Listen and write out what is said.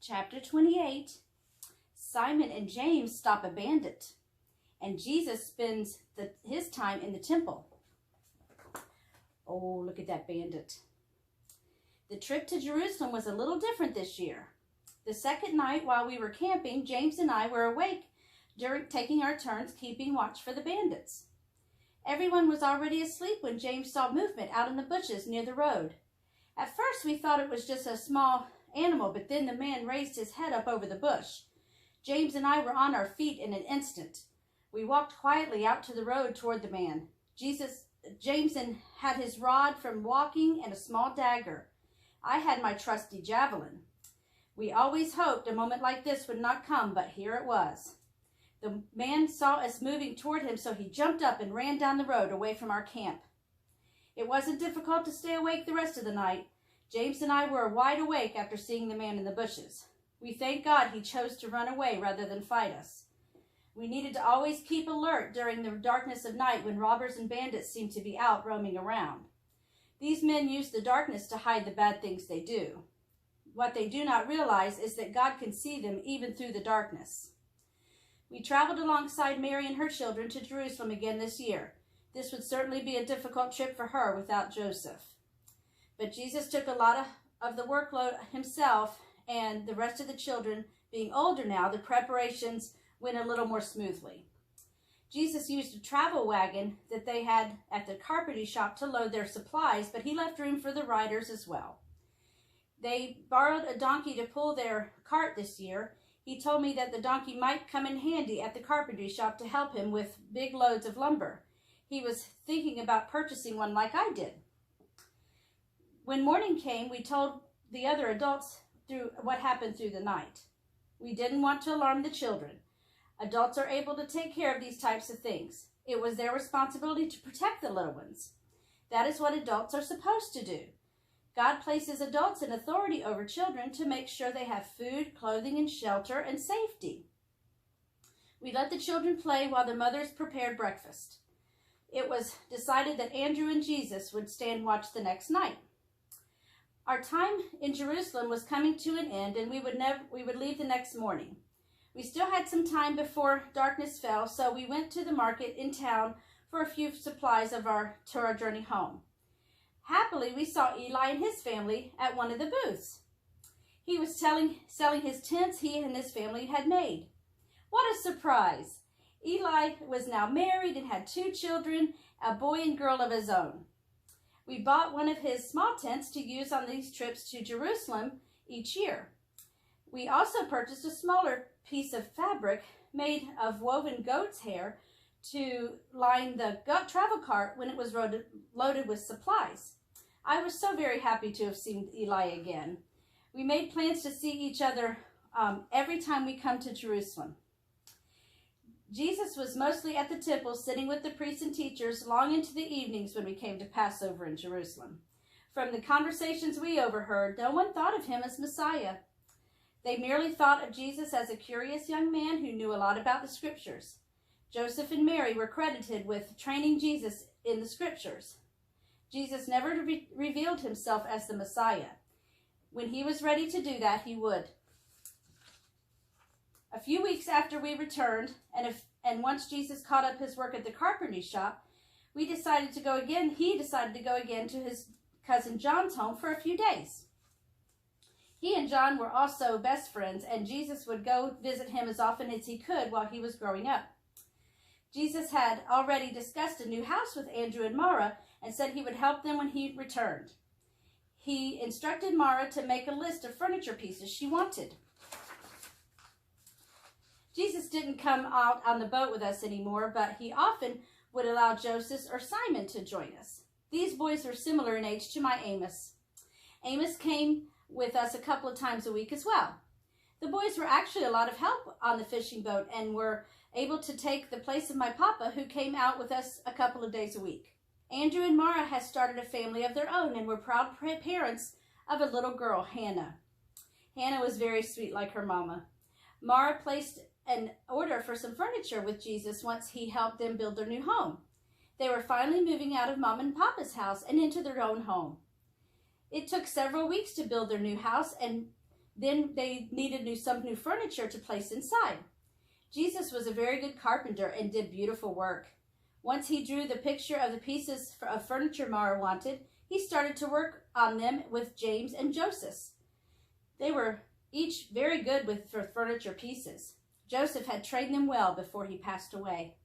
Chapter 28, Simon and James stop a bandit, and Jesus spends his time in the temple. Oh, look at that bandit. The trip to Jerusalem was a little different this year. The second night while we were camping, James and I were awake during taking our turns keeping watch for the bandits. Everyone was already asleep when James saw movement out in the bushes near the road. At first we thought it was just a small animal, but then the man raised his head up over the bush. James and I were on our feet in an instant. We walked quietly out to the road toward the man. James had his rod from walking and a small dagger. I had my trusty javelin. We always hoped a moment like this would not come, but here it was. The man saw us moving toward him, so he jumped up and ran down the road away from our camp. It wasn't difficult to stay awake the rest of the night. James and I were wide awake after seeing the man in the bushes. We thank God he chose to run away rather than fight us. We needed to always keep alert during the darkness of night when robbers and bandits seemed to be out roaming around. These men use the darkness to hide the bad things they do. What they do not realize is that God can see them even through the darkness. We traveled alongside Mary and her children to Jerusalem again this year. This would certainly be a difficult trip for her without Joseph. But Jesus took a lot of the workload himself, and the rest of the children being older now, the preparations went a little more smoothly. Jesus used a travel wagon that they had at the carpentry shop to load their supplies, but he left room for the riders as well. They borrowed a donkey to pull their cart this year. He told me that the donkey might come in handy at the carpentry shop to help him with big loads of lumber. He was thinking about purchasing one like I did. When morning came, we told the other adults what happened through the night. We didn't want to alarm the children. Adults are able to take care of these types of things. It was their responsibility to protect the little ones. That is what adults are supposed to do. God places adults in authority over children to make sure they have food, clothing, and shelter and safety. We let the children play while the mothers prepared breakfast. It was decided that Andrew and Jesus would stand watch the next night. Our time in Jerusalem was coming to an end, and we would leave the next morning. We still had some time before darkness fell, so we went to the market in town for a few supplies to our journey home. Happily, we saw Eli and his family at one of the booths. He was selling his tents he and his family had made. What a surprise! Eli was now married and had 2 children, a boy and girl of his own. We bought one of his small tents to use on these trips to Jerusalem each year. We also purchased a smaller piece of fabric made of woven goat's hair to line the travel cart when it was loaded with supplies. I was so very happy to have seen Eli again. We made plans to see each other every time we come to Jerusalem. Jesus was mostly at the temple sitting with the priests and teachers long into the evenings when we came to Passover in Jerusalem. From the conversations we overheard, no one thought of him as Messiah. They merely thought of Jesus as a curious young man who knew a lot about the scriptures. Joseph and Mary were credited with training Jesus in the scriptures. Jesus never revealed himself as the Messiah. When he was ready to do that, he would. A few weeks after we returned, and once Jesus caught up his work at the carpentry shop, he decided to go again to his cousin John's home for a few days. He and John were also best friends, and Jesus would go visit him as often as he could while he was growing up. Jesus had already discussed a new house with Andrew and Mara and said he would help them when he returned. He instructed Mara to make a list of furniture pieces she wanted. Jesus didn't come out on the boat with us anymore, but he often would allow Joseph or Simon to join us. These boys were similar in age to my Amos. Amos came with us a couple of times a week as well. The boys were actually a lot of help on the fishing boat and were able to take the place of my papa, who came out with us a couple of days a week. Andrew and Mara had started a family of their own and were proud parents of a little girl, Hannah. Hannah was very sweet like her mama. Mara placed an order for some furniture with Jesus once he helped them build their new home. They were finally moving out of Mom and Papa's house and into their own home. It took several weeks to build their new house, and Then they needed some new furniture to place inside. Jesus was a very good carpenter and did beautiful work. Once he drew the picture of the pieces of furniture Mara wanted, he started to work on them with James and Joseph. They were each very good for furniture pieces. Joseph had trained them well before he passed away.